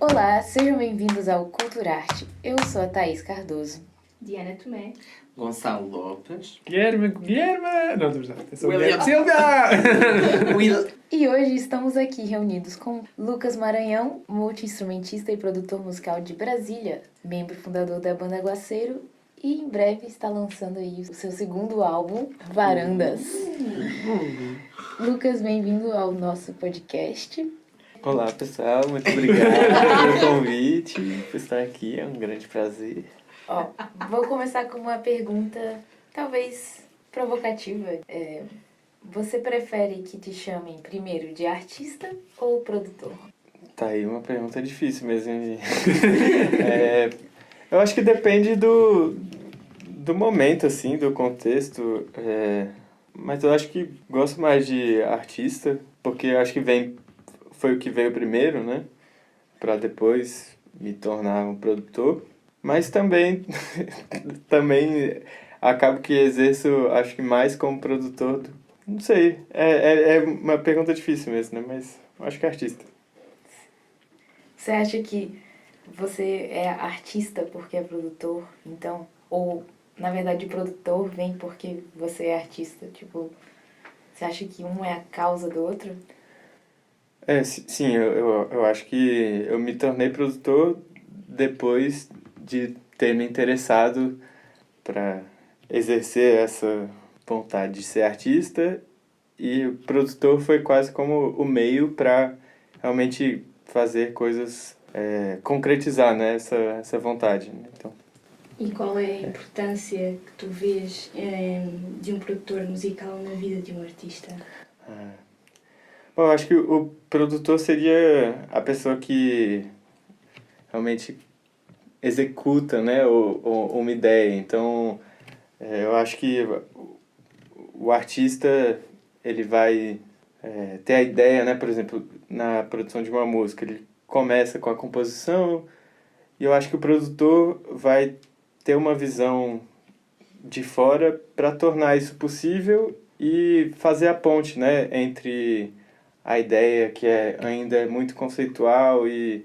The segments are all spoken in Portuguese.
Olá, sejam bem-vindos ao Culturarte. Eu sou a Thaís Cardoso. Diana Tomé. Gonçalo Lopes. Guilherme! Não, estamos lá. William Silvia! E hoje estamos aqui reunidos com Lucas Maranhão, multi-instrumentista e produtor musical de Brasília, membro fundador da banda Aguaceiro, e em breve está lançando aí o seu segundo álbum, Varandas. Lucas, bem-vindo ao nosso podcast. Olá pessoal, muito obrigado pelo convite, por estar aqui, é um grande prazer. Vou começar com uma pergunta talvez provocativa. Você prefere que te chamem primeiro de artista ou produtor? Tá aí uma pergunta difícil mesmo. Eu acho que depende do momento, assim, do contexto, mas eu acho que gosto mais de artista, porque eu acho que foi o que veio primeiro, né? Pra depois me tornar um produtor. Mas também acabo que exerço, acho que mais como produtor. Não sei, é uma pergunta difícil mesmo, né? Mas acho que é artista. Você acha que você é artista porque é produtor, então? Ou, na verdade, o produtor vem porque você é artista? Tipo, você acha que um é a causa do outro? Sim, eu acho que eu me tornei produtor depois de ter me interessado para exercer essa vontade de ser artista, e o produtor foi quase como o meio para realmente fazer coisas, concretizar, né, essa vontade. Né? Então, E qual é a importância que tu vês de um produtor musical na vida de um artista? Bom, eu acho que o produtor seria a pessoa que realmente executa, né, uma ideia. Então, eu acho que o artista, ele vai ter a ideia, né, por exemplo, na produção de uma música, ele começa com a composição, e eu acho que o produtor vai ter uma visão de fora para tornar isso possível e fazer a ponte, né, entre a ideia que ainda é muito conceitual e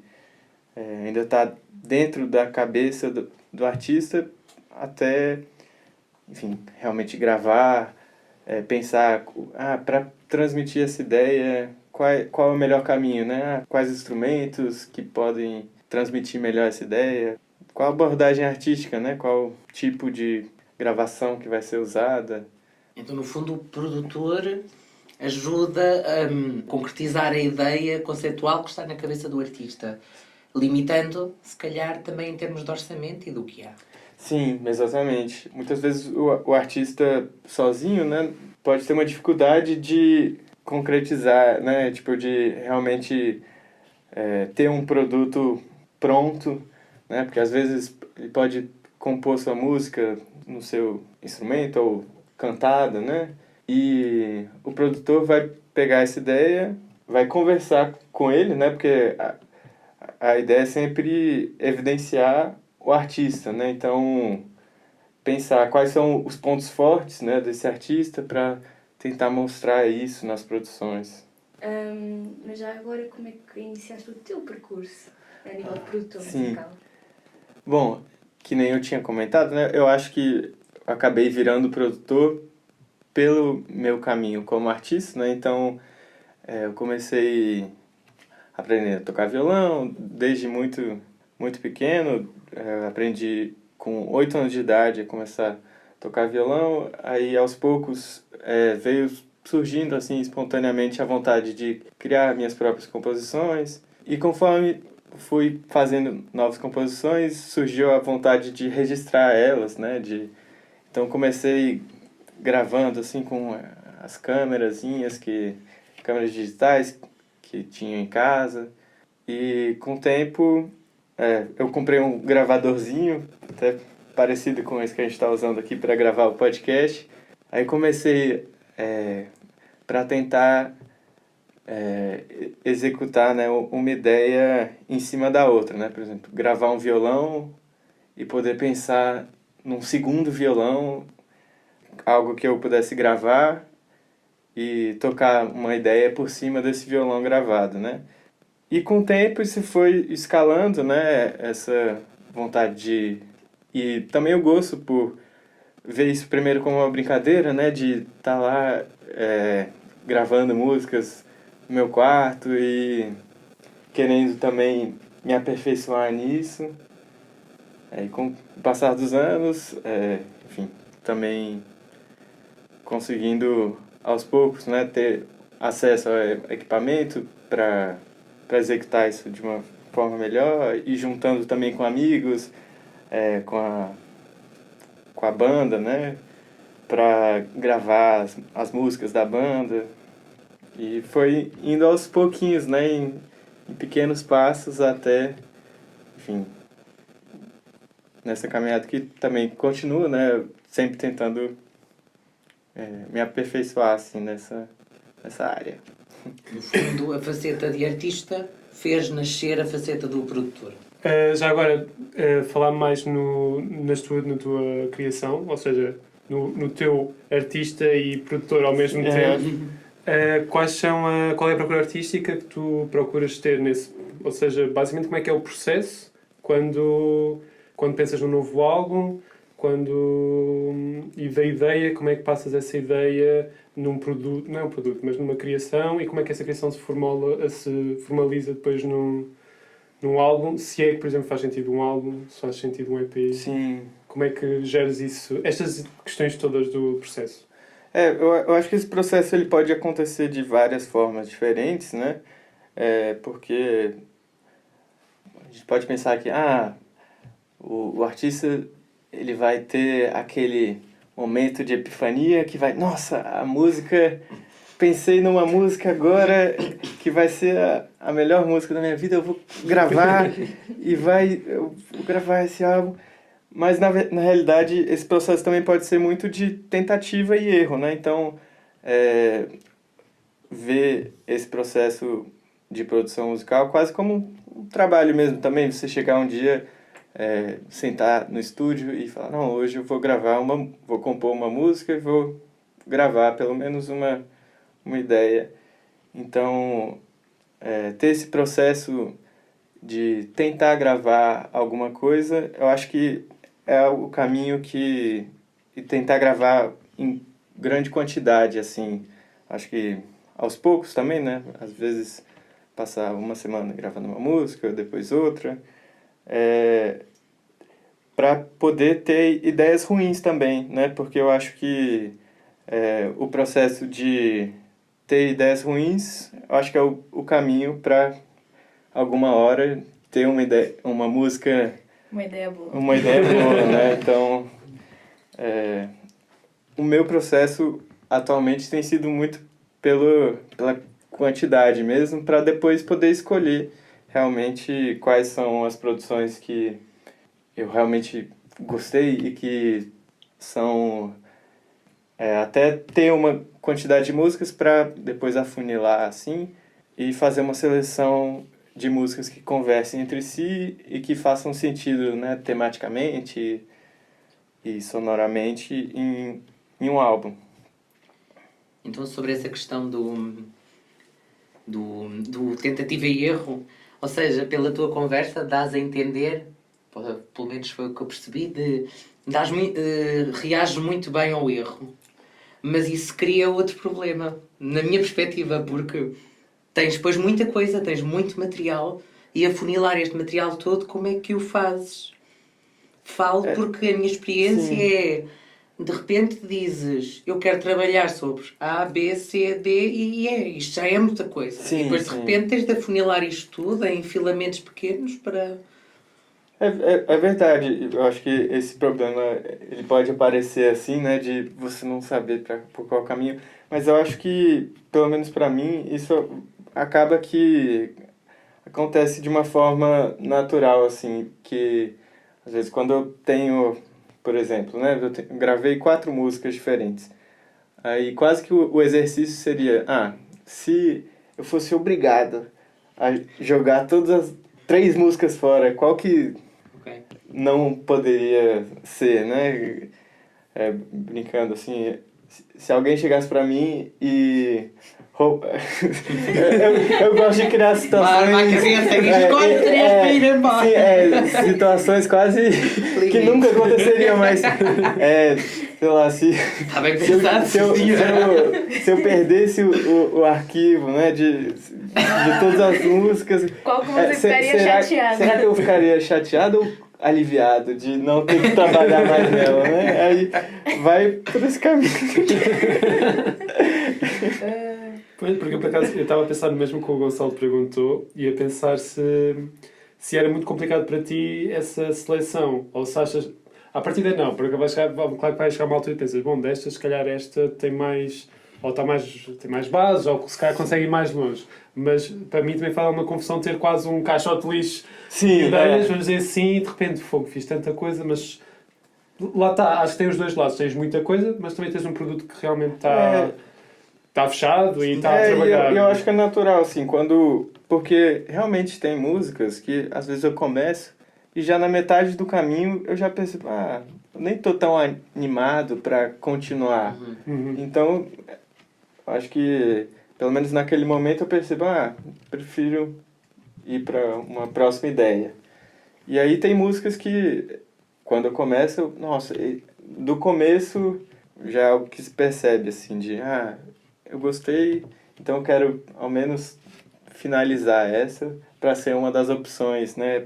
ainda está dentro da cabeça do artista, até, enfim, realmente gravar, pensar, para transmitir essa ideia, qual é o melhor caminho, né? Quais instrumentos que podem transmitir melhor essa ideia, qual a abordagem artística, né? Qual tipo de gravação que vai ser usada. Então, no fundo, o produtor ajuda a concretizar a ideia conceitual que está na cabeça do artista, limitando, se calhar, também em termos de orçamento e do que há. Sim, exatamente. Muitas vezes o artista sozinho, né, pode ter uma dificuldade de concretizar, né, tipo, de realmente ter um produto pronto, né, porque às vezes ele pode compor sua música no seu instrumento ou cantada, né, e o produtor vai pegar essa ideia, vai conversar com ele, né, porque a ideia é sempre evidenciar o artista, né? Então, pensar quais são os pontos fortes, né, desse artista para tentar mostrar isso nas produções. Mas já agora, como é que iniciaste o teu percurso a nível de produtor Sim. musical? Bom, que nem eu tinha comentado, né? Eu acho que acabei virando produtor pelo meu caminho como artista, né? Então, eu comecei aprendendo a tocar violão desde muito, muito pequeno. Aprendi com 8 anos de idade a começar a tocar violão. Aí, aos poucos, veio surgindo assim espontaneamente a vontade de criar minhas próprias composições. E conforme fui fazendo novas composições, surgiu a vontade de registrar elas, né? Então, comecei gravando assim com as câmeras digitais que tinha em casa, e com o tempo eu comprei um gravadorzinho, até parecido com esse que a gente está usando aqui para gravar o podcast. Aí comecei para tentar executar, né, uma ideia em cima da outra, né? Por exemplo, gravar um violão e poder pensar num segundo violão, algo que eu pudesse gravar e tocar uma ideia por cima desse violão gravado, né? E com o tempo isso foi escalando, né? Essa vontade de... E também o gosto por ver isso primeiro como uma brincadeira, né? De estar lá gravando músicas no meu quarto e querendo também me aperfeiçoar nisso. E com o passar dos anos, enfim, também conseguindo aos poucos, né, ter acesso ao equipamento para executar isso de uma forma melhor e juntando também com amigos, com a banda, né, para gravar as músicas da banda. E foi indo aos pouquinhos, né, em pequenos passos até, enfim, nessa caminhada que também continua, né, sempre tentando me aperfeiçoar assim nessa área. No fundo, a faceta de artista fez nascer a faceta do produtor. Já agora, falar mais na tua criação, ou seja, no teu artista e produtor ao mesmo tempo. Qual é a procura artística que tu procuras ter nesse... Ou seja, basicamente como é que é o processo quando pensas num novo álbum, e da ideia, como é que passas essa ideia num produto, não é um produto, mas numa criação, e como é que essa criação se formaliza depois num álbum, se é que, por exemplo, faz sentido um álbum, se faz sentido um EP. Sim. Como é que geres isso, estas questões todas do processo? Eu acho que esse processo ele pode acontecer de várias formas diferentes, né? Porque a gente pode pensar que o artista ele vai ter aquele momento de epifania que vai, nossa, pensei numa música agora que vai ser a melhor música da minha vida, eu vou gravar eu vou gravar esse álbum. Mas na realidade esse processo também pode ser muito de tentativa e erro, né? Então, ver esse processo de produção musical quase como um trabalho mesmo também. Você chegar um dia, sentar no estúdio e falar, não, hoje eu vou vou compor uma música e vou gravar pelo menos uma ideia. Então, ter esse processo de tentar gravar alguma coisa, eu acho que é o caminho e tentar gravar em grande quantidade, assim. Acho que aos poucos também, né? Às vezes passar uma semana gravando uma música, depois outra. Para poder ter ideias ruins também, né? Porque eu acho que o processo de ter ideias ruins, eu acho que é o caminho para alguma hora ter uma música... Uma ideia boa. Uma ideia boa, né? Então, o meu processo atualmente tem sido muito pela quantidade mesmo, para depois poder escolher realmente quais são as produções que eu realmente gostei e que são até ter uma quantidade de músicas para depois afunilar assim e fazer uma seleção de músicas que conversem entre si e que façam sentido, né, tematicamente e sonoramente em um álbum. Então, sobre essa questão do tentativa e erro, ou seja, pela tua conversa, dás a entender, pelo menos foi o que eu percebi, reages muito bem ao erro. Mas isso cria outro problema, na minha perspectiva, porque tens depois muita coisa, tens muito material, e afunilar este material todo, como é que o fazes? Falo porque a minha experiência Sim. de repente dizes, eu quero trabalhar sobre A, B, C, D e E. Isto já é muita coisa. Sim, e depois de repente tens de afunilar isto tudo em filamentos pequenos para... É verdade, eu acho que esse problema ele pode aparecer assim, né, de você não saber por qual caminho, mas eu acho que, pelo menos para mim, isso acaba que acontece de uma forma natural, assim, que às vezes quando eu tenho, por exemplo, né, eu gravei 4 músicas diferentes, aí quase que o exercício seria, se eu fosse obrigado a jogar todas as 3 músicas fora, qual que não poderia ser, né? Brincando assim, se alguém chegasse pra mim e eu gosto de criar situações. Vai, criança, escolhe 3 filhos, embora. Sim, situações quase que nunca aconteceriam, mas sei lá, Tá bem pensado. se eu perdesse o arquivo, né, de todas as músicas. Qual que você ficaria chateado? Será que eu ficaria chateado ou aliviado de não ter que trabalhar mais nela, né? Aí vai por esse caminho. Pois, porque por acaso eu estava a pensar no mesmo que o Gonçalo perguntou e a pensar se era muito complicado para ti essa seleção, ou se achas... À partida não, porque claro que vai chegar uma altura e pensas, bom, destas se calhar esta tem mais... ou tem mais bases, ou se calhar consegue ir mais longe. Mas para mim também faz uma confusão ter quase um caixote de lixo de ideias, vamos dizer assim, e de repente, fogo, fiz tanta coisa, mas lá está, acho que tem os dois lados, tens muita coisa, mas também tens um produto que realmente está fechado e está a trabalhar. Eu acho que é natural, assim, porque realmente tem músicas que às vezes eu começo e já na metade do caminho eu já percebo, eu nem tô tão animado para continuar. Então, acho que pelo menos naquele momento eu percebo, prefiro ir para uma próxima ideia. E aí tem músicas que quando eu começo, do começo já é algo que se percebe, assim, eu gostei, então eu quero ao menos finalizar essa para ser uma das opções, né,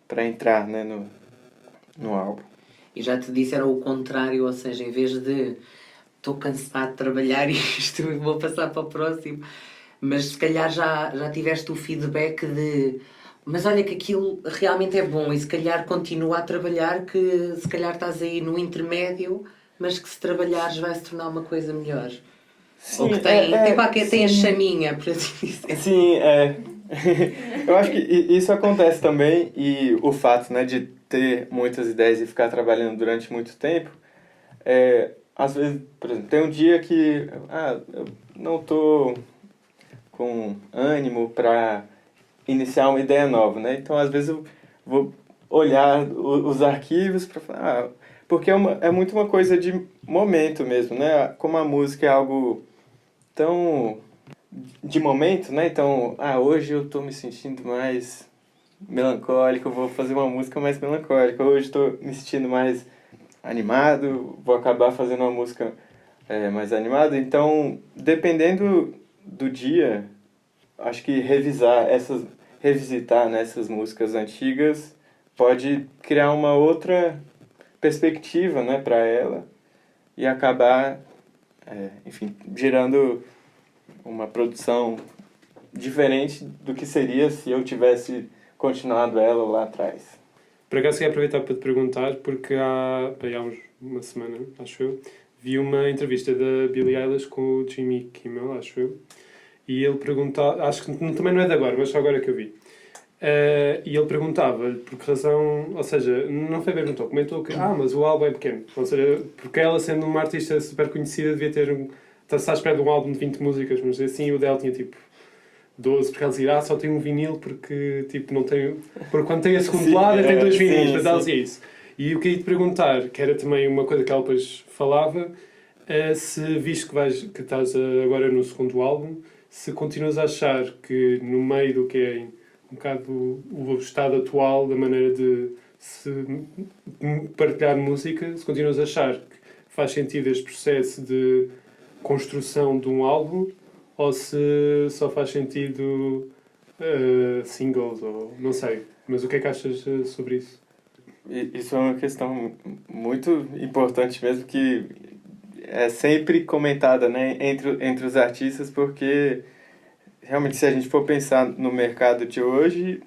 para entrar, né, no álbum. E já te disseram o contrário, ou seja, em vez de estou cansado de trabalhar isto e vou passar para o próximo, mas se calhar já tiveste o feedback de mas olha que aquilo realmente é bom e se calhar continua a trabalhar, que se calhar estás aí no intermédio, mas que se trabalhares vai se tornar uma coisa melhor. Sim, ou que tem a chaminha, por assim dizer. Sim, eu acho que isso acontece também, e o fato, né, de ter muitas ideias e ficar trabalhando durante muito tempo, às vezes, por exemplo, tem um dia que eu não estou com ânimo para iniciar uma ideia nova, né? Então, às vezes, eu vou olhar os arquivos para falar... porque é muito uma coisa de momento mesmo, né? Como a música é algo tão de momento, né? Então, hoje eu estou me sentindo mais melancólico, vou fazer uma música mais melancólica. Hoje estou me sentindo mais animado, vou acabar fazendo uma música mais animada. Então, dependendo do dia, acho que revisitar, né, essas músicas antigas pode criar uma outra perspectiva, né, para ela e acabar, enfim, gerando uma produção diferente do que seria se eu tivesse continuado ela lá atrás. Por acaso queria aproveitar para te perguntar, porque há uma semana, acho eu, vi uma entrevista da Billie Eilish com o Jimmy Kimmel, acho eu, e ele perguntava, acho que também não é de agora, mas só agora que eu vi. E ele perguntava-lhe por que razão, ou seja, não foi perguntou, comentou que mas o álbum é pequeno, ou seja, porque ela sendo uma artista super conhecida devia ter está-se à espera de um álbum de 20 músicas, mas assim o dela tinha tipo 12, porque ela dizia, só tem um vinil porque tipo não tem, porque quando tem a segunda lado tem 2 vinis, mas ela dizia isso. E eu queria te perguntar, que era também uma coisa que ela depois falava, se visto que estás agora no segundo álbum, se continuas a achar que no meio do que é um bocado o estado atual da maneira de se partilhar música, se continuas a achar que faz sentido este processo de construção de um álbum ou se só faz sentido singles ou não sei, mas o que é que achas sobre isso? Isso é uma questão muito importante mesmo, que é sempre comentada, né, entre os artistas, porque realmente se a gente for pensar no mercado de hoje,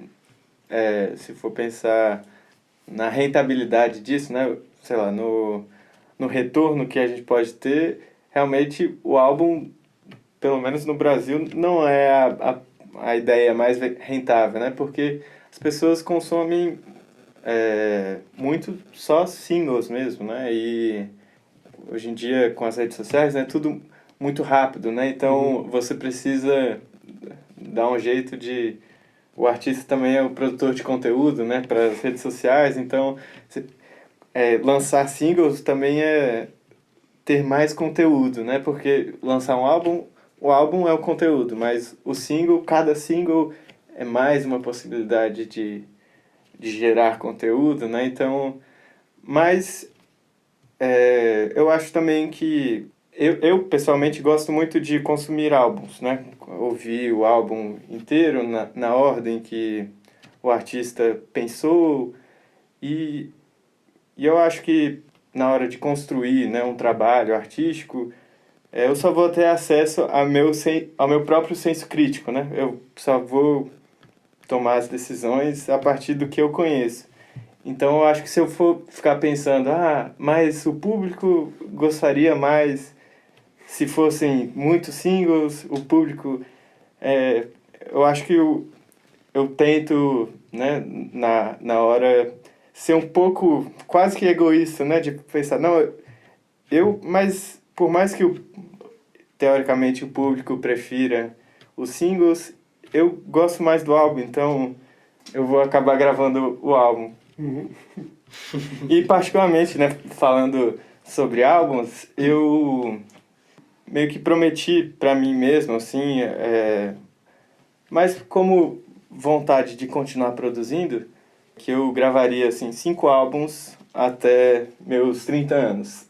se for pensar na rentabilidade disso, né, sei lá, no retorno que a gente pode ter, realmente o álbum, pelo menos no Brasil, não é a ideia mais rentável, né, porque as pessoas consomem muito só singles mesmo, né, e hoje em dia com as redes sociais é tudo muito rápido, né, então você precisa dar um jeito de... O artista também é o produtor de conteúdo, né, para as redes sociais, então lançar singles também é ter mais conteúdo, né, porque lançar um álbum o álbum é o conteúdo, mas o single, cada single é mais uma possibilidade de gerar conteúdo, né? Então, mas eu acho também que eu pessoalmente gosto muito de consumir álbuns, né? Ouvir o álbum inteiro na ordem que o artista pensou e eu acho que na hora de construir, né, um trabalho artístico, eu só vou ter acesso ao meu próprio senso crítico, né? Eu só vou tomar as decisões a partir do que eu conheço. Então, eu acho que se eu for ficar pensando, mas o público gostaria mais se fossem muitos singles, o público... eu acho que eu tento, né, na hora, ser um pouco quase que egoísta, né? De pensar, não, mas por mais que teoricamente o público prefira os singles, eu gosto mais do álbum, então eu vou acabar gravando o álbum. E particularmente, né, falando sobre álbuns, eu meio que prometi pra mim mesmo, assim, mas como vontade de continuar produzindo, que eu gravaria, assim, 5 álbuns até meus 30 anos.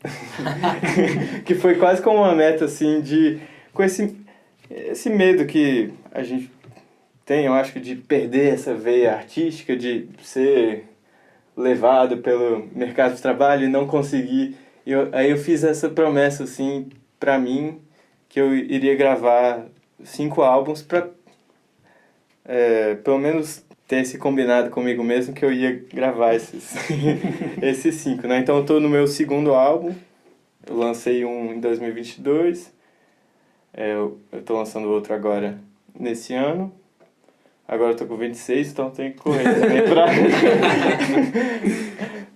Que foi quase como uma meta, assim, com esse medo que a gente tem, eu acho que de perder essa veia artística, de ser levado pelo mercado de trabalho e não conseguir. Aí eu fiz essa promessa, assim, pra mim, que eu iria gravar 5 álbuns pra pelo menos ter esse combinado comigo mesmo que eu ia gravar esses 5, né? Então eu tô no meu segundo álbum, eu lancei um em 2022, eu tô lançando outro agora nesse ano. Agora eu tô com 26, então tem que correr também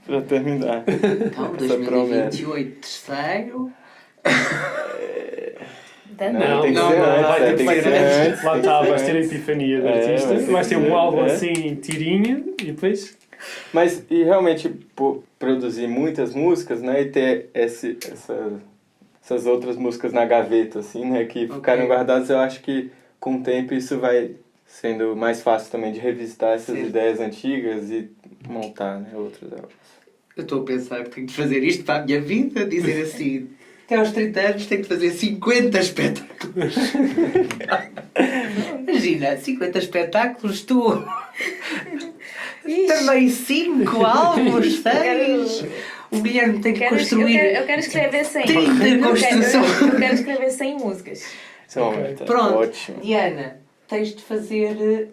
pra terminar. Então, essa 2028, terceiro. Não, tem que não, ser antes, vai ter tem que que ser ser antes. antes. Lá tem que está, ser vais ter a antes. epifania do artista. Vais ter um álbum assim, tirinho, e depois... Mas, e realmente, produzir muitas músicas, né, e ter essas outras músicas na gaveta, assim, né, que ficaram guardadas, eu acho que com o tempo isso vai sendo mais fácil também de revisitar essas ideias antigas e montar, né, outros álbuns. Eu estou a pensar que tenho de fazer isto para a minha vida, dizer assim, até aos 30 anos tenho de fazer 50 espetáculos. Imagina, 50 espetáculos, tu... Também 5 álbuns, 6. O Guilherme tem que construir... Eu quero escrever 100. 30 construções. Eu quero escrever 100 músicas. Isso é uma meta. Pronto, Ótimo. Diana, tens de fazer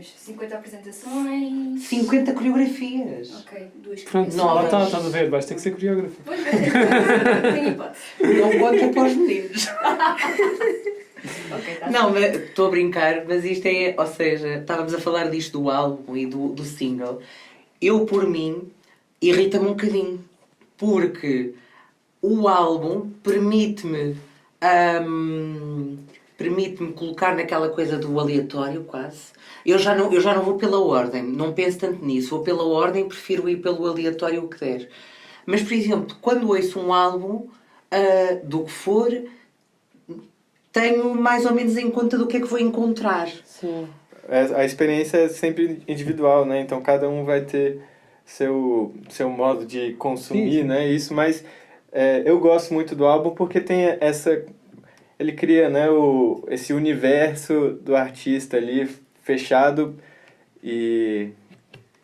50 apresentações. 50 coreografias. Ok, 2 Pronto, Não, lá está, mas- estás a ver, vais ter que ser coreógrafo. Pois vai ser. Tem hipótese. Não conta para os meninos. Ok, tá. Não, mas estou a brincar, mas isto é... Ou seja, estávamos a falar disto do álbum e do single. Eu, por mim, irrita-me um bocadinho. Porque o álbum permite-me colocar naquela coisa do aleatório, quase. Eu já não vou pela ordem, não penso tanto nisso. Vou pela ordem, prefiro ir pelo aleatório o que der. Mas, por exemplo, quando ouço um álbum, do que for, tenho mais ou menos em conta do que é que vou encontrar. Sim. A experiência é sempre individual, né? Então cada um vai ter seu modo de consumir, Sim. né? Isso, mas eu gosto muito do álbum porque tem essa... Ele cria, né, esse universo do artista ali fechado e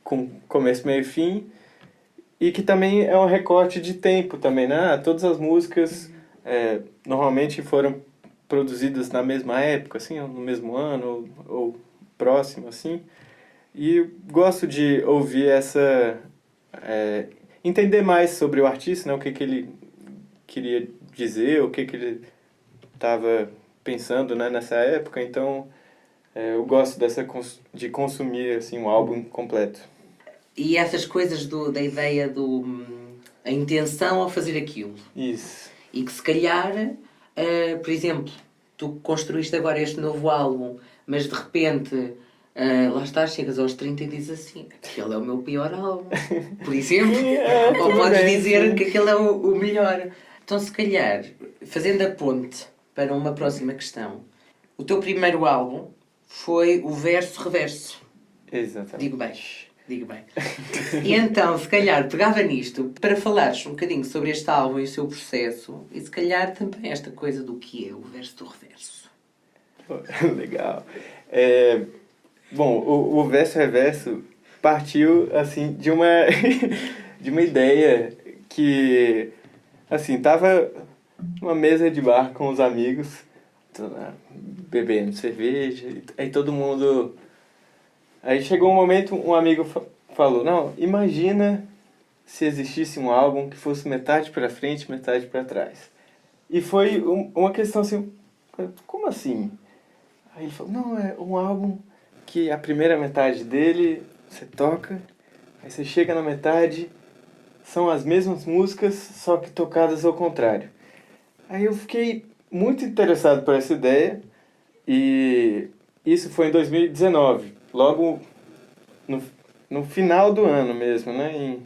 com começo, meio e fim. E que também é um recorte de tempo também, né? Todas as músicas normalmente foram produzidas na mesma época, assim, no mesmo ano ou próximo, assim. E gosto de ouvir entender mais sobre o artista, né? O que ele queria dizer, o que ele estava pensando, né, nessa época. Então, eu gosto de consumir assim, um álbum completo. E essas coisas da ideia a intenção ao fazer aquilo. Isso. E que se calhar, por exemplo, tu construíste agora este novo álbum, mas de repente, lá estás, chegas aos 30 e dizes assim, aquele é o meu pior álbum, por exemplo. Ou podes dizer que aquele é o melhor. Então, se calhar, fazendo a ponte para uma próxima questão. O teu primeiro álbum foi o Verso-Reverso. Exatamente. Digo bem. E então, se calhar, pegava nisto para falares um bocadinho sobre este álbum e o seu processo e se calhar também esta coisa do que é o verso do reverso. Legal. Bom, o Verso-Reverso partiu, assim, de uma, de uma ideia que, assim, tava numa mesa de bar com os amigos, bebendo cerveja, aí todo mundo... Aí chegou um momento, um amigo falou, não, imagina se existisse um álbum que fosse metade pra frente, metade pra trás. E foi uma questão assim, como assim? Aí ele falou, não, é um álbum que a primeira metade dele você toca, aí você chega na metade, são as mesmas músicas, só que tocadas ao contrário. Aí eu fiquei muito interessado por essa ideia e isso foi em 2019, logo no final do ano mesmo, né?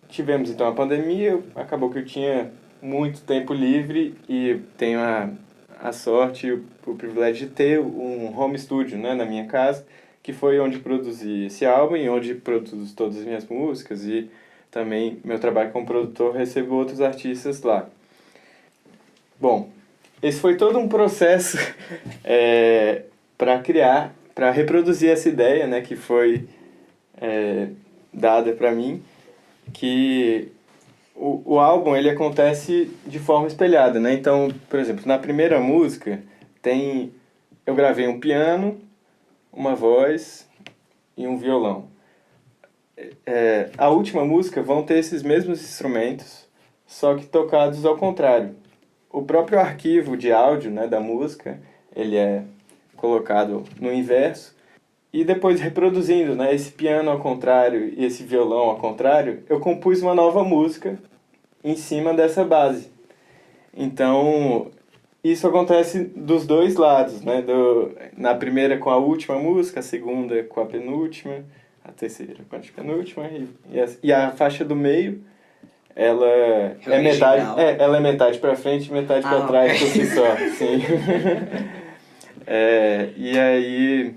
Tivemos então a pandemia, acabou que eu tinha muito tempo livre e tenho a sorte e o privilégio de ter um home studio, né, na minha casa, que foi onde produzi esse álbum e onde produzo todas as minhas músicas e também meu trabalho como produtor, recebo outros artistas lá. Bom, esse foi todo um processo para reproduzir essa ideia, né, que foi dada para mim, que o álbum ele acontece de forma espelhada, né? Então, por exemplo, na primeira música eu gravei um piano, uma voz e um violão. A última música vão ter esses mesmos instrumentos, só que tocados ao contrário. O próprio arquivo de áudio, né, da música, ele é colocado no inverso. E depois reproduzindo, né, esse piano ao contrário e esse violão ao contrário, eu compus uma nova música em cima dessa base. Então, isso acontece dos dois lados, né? Na primeira com a última música, a segunda com a penúltima, a terceira com a penúltima e a faixa do meio, ela é metade para frente e metade para trás por si só. Sim. E aí...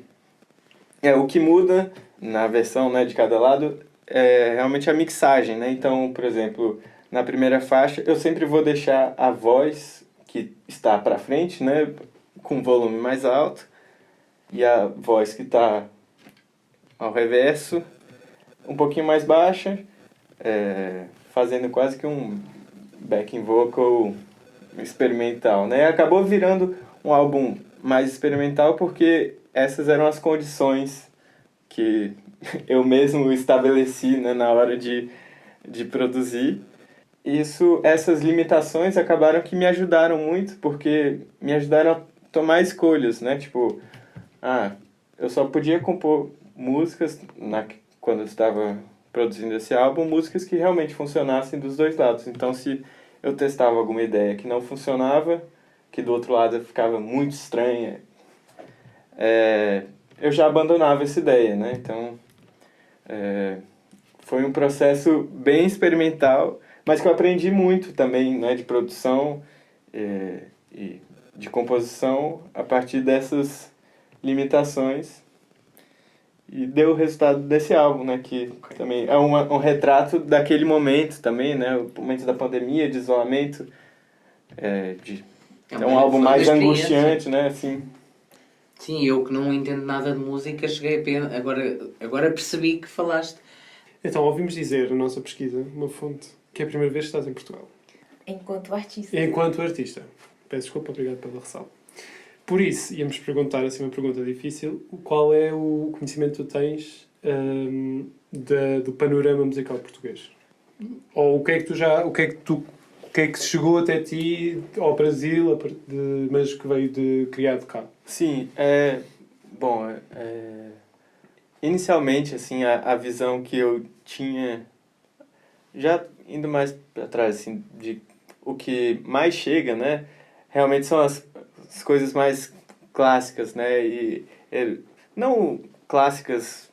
o que muda na versão, né, de cada lado é realmente a mixagem, né? Então, por exemplo, na primeira faixa eu sempre vou deixar a voz que está para frente, né, com volume mais alto, e a voz que está ao reverso um pouquinho mais baixa, fazendo quase que um backing vocal experimental, né? Acabou virando um álbum mais experimental porque essas eram as condições que eu mesmo estabeleci, né, na hora de produzir. Essas limitações acabaram que me ajudaram muito, porque me ajudaram a tomar escolhas, né? Tipo, eu só podia compor músicas, quando eu estava produzindo esse álbum, músicas que realmente funcionassem dos dois lados. Então, se eu testava alguma ideia que não funcionava, que do outro lado ficava muito estranha, eu já abandonava essa ideia, né? Então, foi um processo bem experimental, mas que eu aprendi muito também, né, de produção e de composição a partir dessas limitações. E deu o resultado desse álbum, né, que também é um retrato daquele momento também, né, o momento da pandemia, de isolamento, é um álbum mais angustiante, né, assim. Sim, eu que não entendo nada de música, cheguei a pena. Agora percebi que falaste. Então, ouvimos dizer na nossa pesquisa, uma fonte, que é a primeira vez que estás em Portugal. Enquanto artista. Enquanto artista. Peço desculpa, obrigado pela ressalva. Por isso, íamos perguntar assim uma pergunta difícil. Qual é o conhecimento que tu tens do panorama musical português? Ou o que é que chegou até ti ao Brasil, mas que veio criado cá? Sim, inicialmente, assim, a visão que eu tinha, já indo mais para trás, assim, de o que mais chega, né, realmente são as coisas mais clássicas, né, não clássicas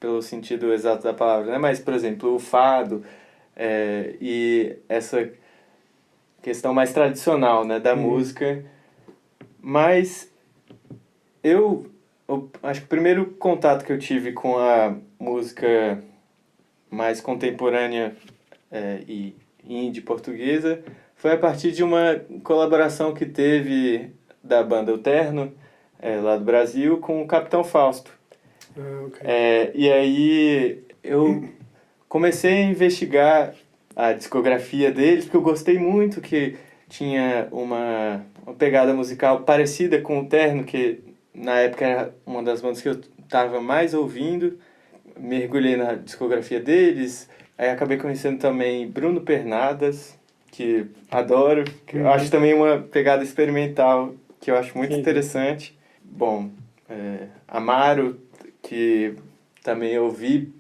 pelo sentido exato da palavra, né, mas, por exemplo, o fado e essa questão mais tradicional, né, da música Mas eu acho que o primeiro contato que eu tive com a música mais contemporânea e indie portuguesa foi a partir de uma colaboração que teve da banda O Terno, lá do Brasil, com o Capitão Fausto. Ok. E aí eu comecei a investigar a discografia deles, porque eu gostei muito que tinha uma pegada musical parecida com o Terno, que na época era uma das bandas que eu estava mais ouvindo. Mergulhei na discografia deles, aí acabei conhecendo também Bruno Pernadas, que adoro, que eu acho também uma pegada experimental que eu acho muito interessante. Bom, Amaro, que também ouvi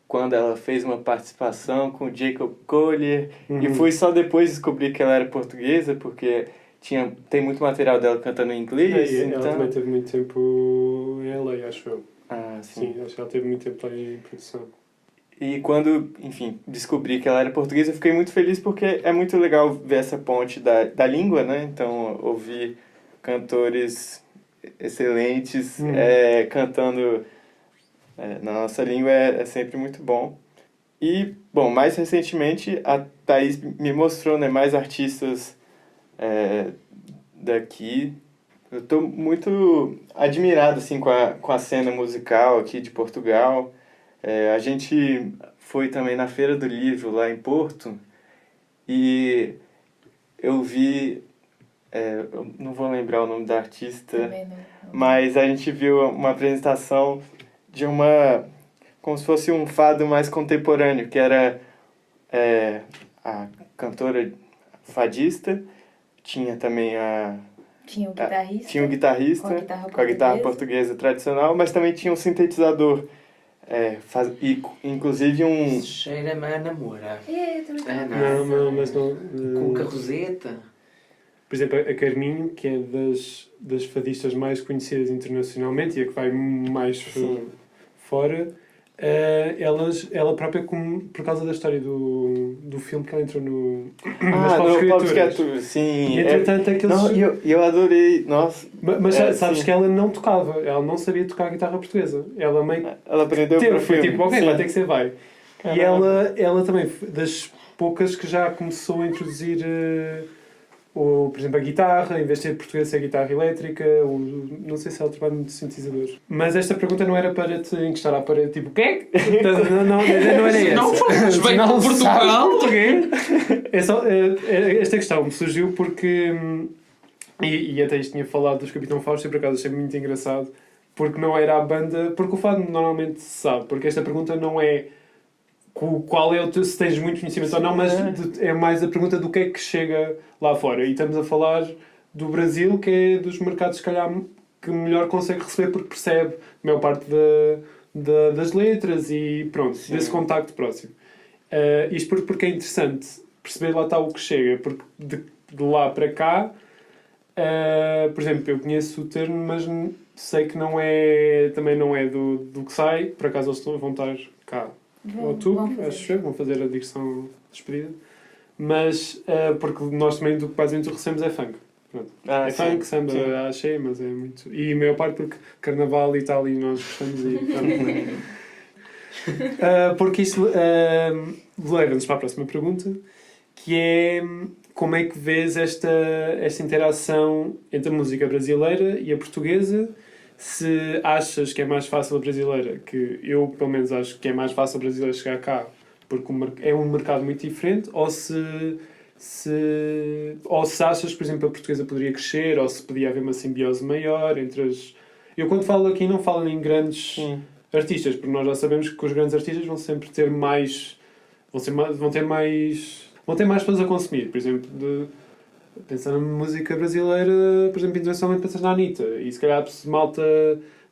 quando ela fez uma participação com Jacob Collier, e fui só depois descobrir que ela era portuguesa, porque tem muito material dela cantando em inglês. Ela então... também teve muito tempo em LA, acho eu. Ah, sim. Sim, acho que ela teve muito tempo lá em produção. E quando, enfim, descobri que ela era portuguesa, eu fiquei muito feliz porque é muito legal ver essa ponte da língua, né? Então, ouvir cantores excelentes cantando na nossa língua é sempre muito bom. E, bom, mais recentemente, a Thaís me mostrou, né, mais artistas daqui. Eu estou muito admirado, assim, com a cena musical aqui de Portugal. A gente foi também na Feira do Livro, lá em Porto, e eu vi... eu não vou lembrar o nome da artista, Também não. mas a gente viu uma apresentação de como se fosse um fado mais contemporâneo, que era a cantora fadista, tinha também Tinha o guitarrista. tinha um guitarrista com a guitarra portuguesa tradicional, mas também tinha um sintetizador, inclusive um... Cheira-me a namora. Também Não, mas não... Com Roseta. Por exemplo, a Carminho, que é das fadistas mais conhecidas internacionalmente e a que vai mais fora, ela própria, por causa da história do filme que ela entrou no Paulo Escrituras, sim. E entretanto aqueles... eu adorei, nossa. Mas sabes que ela não tocava, ela não sabia tocar guitarra portuguesa. Ela meio ela aprendeu para o foi filme. tipo, ok, sim. vai ter que ser, vai. Caramba. E ela também, das poucas que já começou a introduzir... por exemplo, a guitarra, em vez de ser portuguesa, a guitarra elétrica, não sei se ela trabalha no sintetizador. Mas esta pergunta não era para te encostar à parede, tipo, o quê? Não era essa. Não fomos bem não com Portugal. sabes português. Esta questão me surgiu porque, e até isto tinha falado dos Capitão Fausto, e por acaso achei muito engraçado, porque não era a banda, porque o fado normalmente se sabe, porque esta pergunta não é qual é o teu, se tens muito conhecimento ou não, mas é mais a pergunta do que é que chega lá fora. E estamos a falar do Brasil, que é dos mercados, se calhar, que melhor consegue receber porque percebe a maior parte das letras e pronto, desse contacto próximo. Isto porque é interessante perceber lá está o que chega, porque de lá para cá, por exemplo, eu conheço o termo, mas sei que também não é do que sai, por acaso eles vão estar cá. Outubro, acho eu, vão fazer a digressão de despedida. Mas, porque nós também, do que basicamente recebemos é funk. Pronto. É funk, samba, achei, mas é muito... E a maior parte porque carnaval e tal, e nós gostamos e... porque isto leva-nos para a próxima pergunta, que é como é que vês esta interação entre a música brasileira e a portuguesa? Se achas que é mais fácil a brasileira, que eu pelo menos acho que é mais fácil a brasileira chegar cá porque é um mercado muito diferente, ou se achas que, por exemplo, a portuguesa poderia crescer, ou se podia haver uma simbiose maior entre as... Eu quando falo aqui não falo em grandes artistas, porque nós já sabemos que os grandes artistas vão sempre ter mais... vão ter mais pessoas a consumir, por exemplo, pensando na música brasileira, por exemplo, internacionalmente pensas na Anitta. E se calhar a malta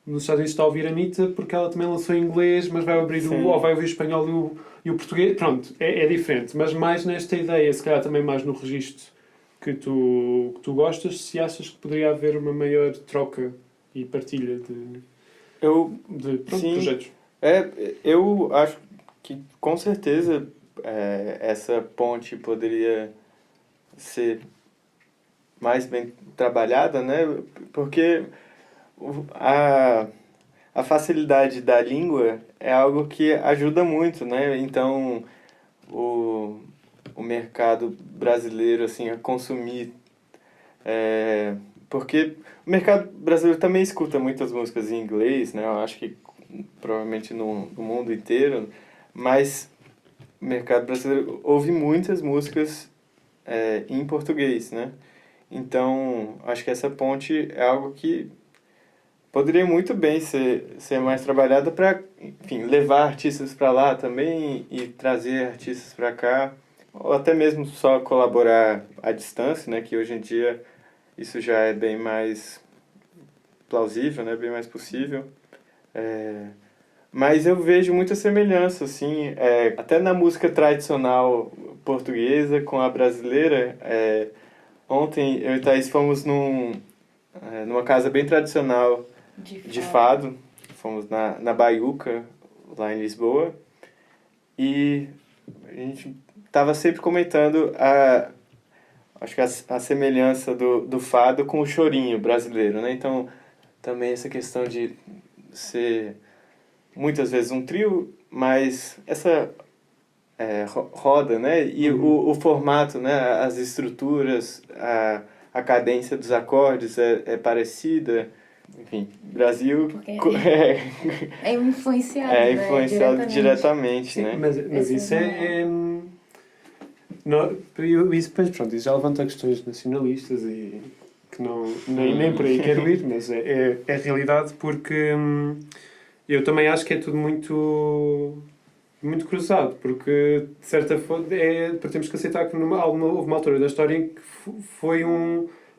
nos Estados Unidos está a ouvir a Anitta porque ela também lançou em inglês, mas vai abrir ou vai ouvir o espanhol e o português. Pronto, é diferente. Mas mais nesta ideia, se calhar também mais no registro que tu gostas, se achas que poderia haver uma maior troca e partilha de projetos. Eu acho que com certeza essa ponte poderia ser mais bem trabalhada, né? Porque a facilidade da língua é algo que ajuda muito, né? Então, o mercado brasileiro, assim, a consumir... porque o mercado brasileiro também escuta muitas músicas em inglês, né? Eu acho que provavelmente no mundo inteiro, mas o mercado brasileiro ouve muitas músicas em português, né? Então, acho que essa ponte é algo que poderia muito bem ser mais trabalhada para, enfim, levar artistas para lá também e trazer artistas para cá, ou até mesmo só colaborar à distância, né? Que hoje em dia isso já é bem mais plausível, né? Bem mais possível. Mas eu vejo muita semelhança, assim, até na música tradicional portuguesa com a brasileira. Ontem eu e Thaís fomos numa casa bem tradicional de fado. Fomos na Baiuca, lá em Lisboa. E a gente estava sempre comentando acho que a semelhança do fado com o chorinho brasileiro, né? Então, também essa questão de ser muitas vezes um trio, mas essa roda, né? E o formato, né? As estruturas, a cadência dos acordes é parecida. Enfim, Brasil É influenciado, é né? influenciado diretamente, Sim, né? mas isso isso, pois, pronto, isso já levanta questões nacionalistas e que nem por aí quero ir, mas é realidade porque eu também acho que é tudo muito cruzado, porque de certa forma temos que aceitar que houve uma altura da história em que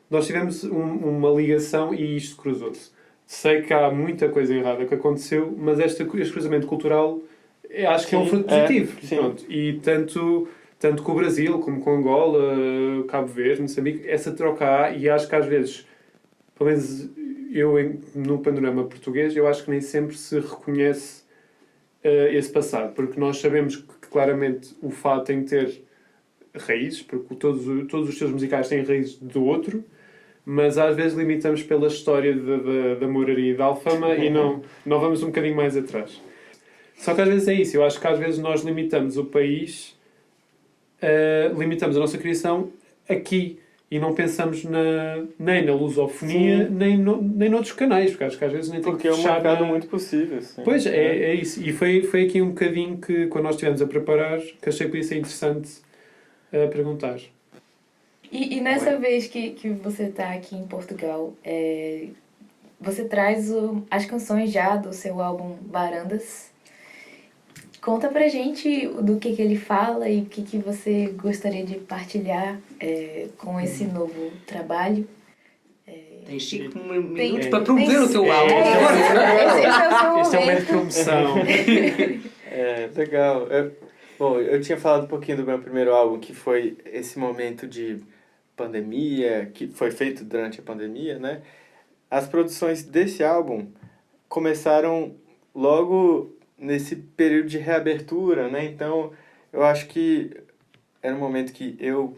nós tivemos uma ligação e isto cruzou-se. Sei que há muita coisa errada que aconteceu, mas este cruzamento cultural acho que é um fruto positivo. Pronto. E tanto com o Brasil, como com Angola, Cabo Verde, Moçambique, essa troca há, e acho que às vezes, pelo menos no panorama português, eu acho que nem sempre se reconhece esse passado, porque nós sabemos que claramente o fado tem que ter raízes, porque todos os seus musicais têm raízes do outro, mas às vezes limitamos pela história da moraria e da alfama e não vamos um bocadinho mais atrás. Só que às vezes é isso, eu acho que às vezes nós limitamos o país, limitamos a nossa criação aqui e não pensamos nem na lusofonia, nem noutros canais, porque acho que às vezes nem tem que fechar. Porque é um mercado muito possível. Sim. Pois, é isso. E foi aqui um bocadinho que, quando nós estivemos a preparar, que achei que podia ser interessante perguntar. E nessa vez que você está aqui em Portugal, você traz as canções já do seu álbum Varandas. Conta pra gente do que ele fala e o que você gostaria de partilhar com esse novo trabalho. Tens 5 minutos para promover o teu álbum. Este é um momento de promoção. Legal. Bom, eu tinha falado um pouquinho do meu primeiro álbum, que foi esse momento de pandemia, que foi feito durante a pandemia, né? As produções desse álbum começaram logo nesse período de reabertura, né? Então, eu acho que era um momento que eu,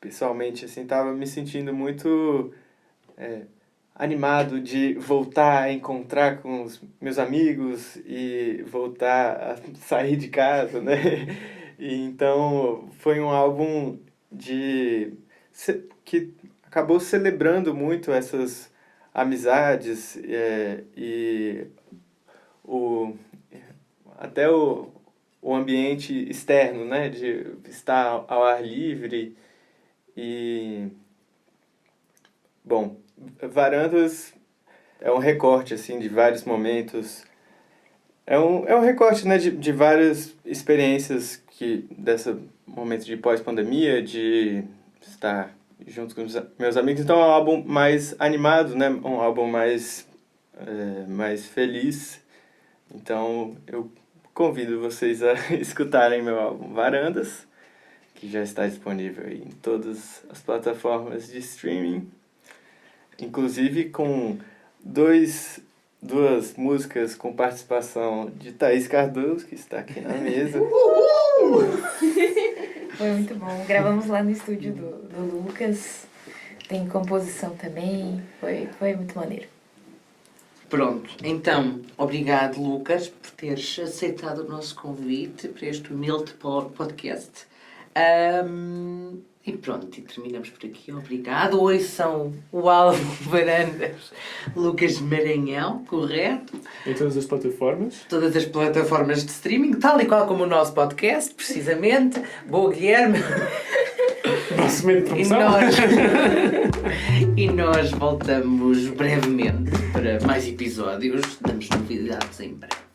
pessoalmente, assim, estava me sentindo muito animado de voltar a encontrar com os meus amigos e voltar a sair de casa, né? E, então, foi um álbum que acabou celebrando muito essas amizades e até o ambiente externo, né? De estar ao ar livre. E, bom, Varandas é um recorte, assim, de vários momentos. É um recorte, né, de várias experiências desse momento de pós-pandemia, de estar junto com os meus amigos. Então é um álbum mais animado, né? Um álbum mais feliz. Então eu convido vocês a escutarem meu álbum Varandas, que já está disponível em todas as plataformas de streaming, inclusive com duas músicas com participação de Thaís Cardoso, que está aqui na mesa. Foi muito bom. Gravamos lá no estúdio do Lucas. tem composição também. Foi muito maneiro. Pronto, então, obrigado, Lucas, por teres aceitado o nosso convite para este humilde podcast. E pronto, e terminamos por aqui. Obrigado. Hoje são o Álvaro Varandas, Lucas Maranhão, correto? Em todas as plataformas. Todas as plataformas de streaming, tal e qual como o nosso podcast, precisamente. Boa, Guilherme. Nosso meio de promoção. E nós voltamos brevemente para mais episódios. Damos novidades em breve.